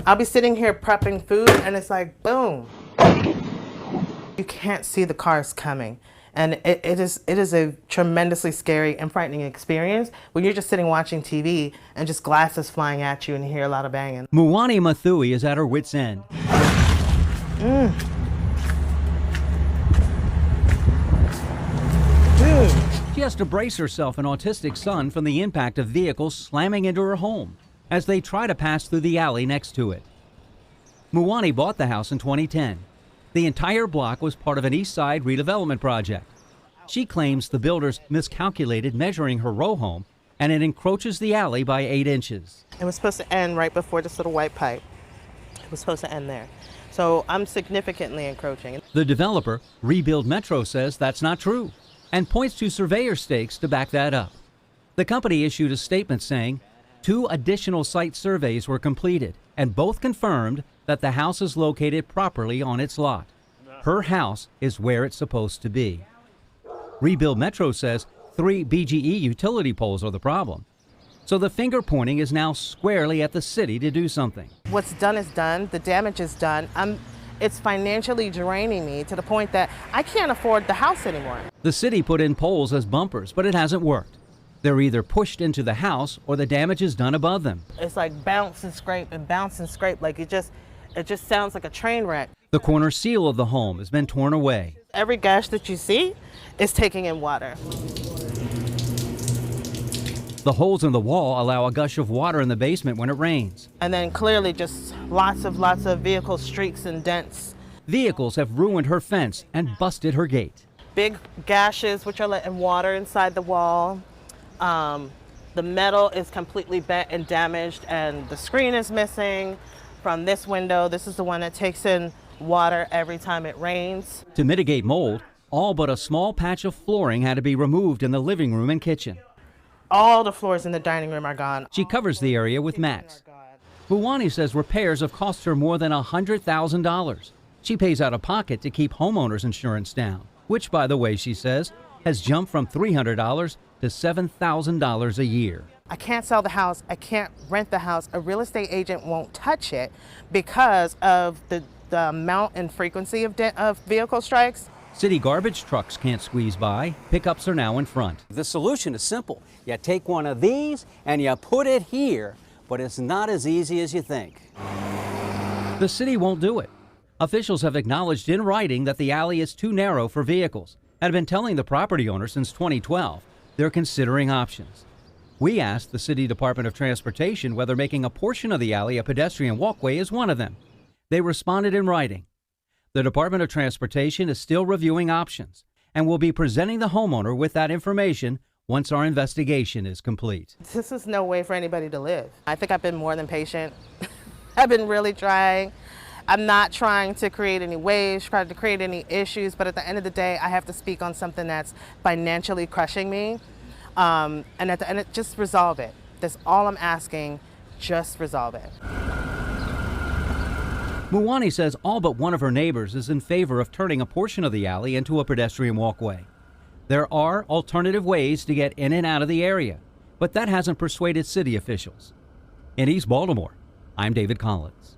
I'll be sitting here prepping food and it's like, boom. You can't see the cars coming. And it is a tremendously scary and frightening experience when you're just sitting watching TV and just glasses flying at you and you hear a lot of banging. Muwani Mathui is at her wit's end. She has to brace herself and autistic son from the impact of vehicles slamming into her home as they try to pass through the alley next to it. Muwani bought the house in 2010. The entire block was part of an East Side redevelopment project. She claims the builders miscalculated measuring her row home and it encroaches the alley by 8 inches. It was supposed to end right before this little white pipe. It was supposed to end there. So I'm significantly encroaching. The developer, Rebuild Metro, says that's not true and points to surveyor stakes to back that up. The company issued a statement saying 2 additional site surveys were completed and both confirmed that the house is located properly on its lot. Her house is where it's supposed to be. Rebuild Metro says 3 BGE utility poles are the problem. So the finger pointing is now squarely at the city to do something. What's done is done. The damage is done. It's financially draining me to the point that I can't afford the house anymore. The city put in poles as bumpers, but it hasn't worked. They're either pushed into the house or the damage is done above them. It's like bounce and scrape and bounce and scrape. Like it just sounds like a train wreck. The corner seal of the home has been torn away. Every gash that you see is taking in water. The holes in the wall allow a gush of water in the basement when it rains. And then clearly just lots of vehicle streaks and dents. Vehicles have ruined her fence and busted her gate. Big gashes which are letting water inside the wall. The metal is completely bent and damaged and the screen is missing from this window. This is the one that takes in water every time it rains. To mitigate mold, all but a small patch of flooring had to be removed in the living room and kitchen. All the floors in the dining room are gone. She covers the area with mats. Muwani says repairs have cost her more than $100,000. She pays out of pocket to keep homeowners insurance down, which, by the way, she says, has jumped from $300 to $7,000 a year. I can't sell the house. I can't rent the house. A real estate agent won't touch it because of the amount and frequency of vehicle strikes. City garbage trucks can't squeeze by. Pickups are now in front. The solution is simple. You take one of these and you put it here, but it's not as easy as you think. The city won't do it. Officials have acknowledged in writing that the alley is too narrow for vehicles and have been telling the property owner since 2012 they're considering options. We asked the City Department of Transportation whether making a portion of the alley a pedestrian walkway is one of them. They responded in writing. The Department of Transportation is still reviewing options and will be presenting the homeowner with that information once our investigation is complete. This is no way for anybody to live. I think I've been more than patient. I've been really trying. I'm not trying to create any waves, trying to create any issues, but at the end of the day, I have to speak on something that's financially crushing me. And at the end, just resolve it. That's all I'm asking, just resolve it. Muwani says all but one of her neighbors is in favor of turning a portion of the alley into a pedestrian walkway. There are alternative ways to get in and out of the area, but that hasn't persuaded city officials. In East Baltimore, I'm David Collins.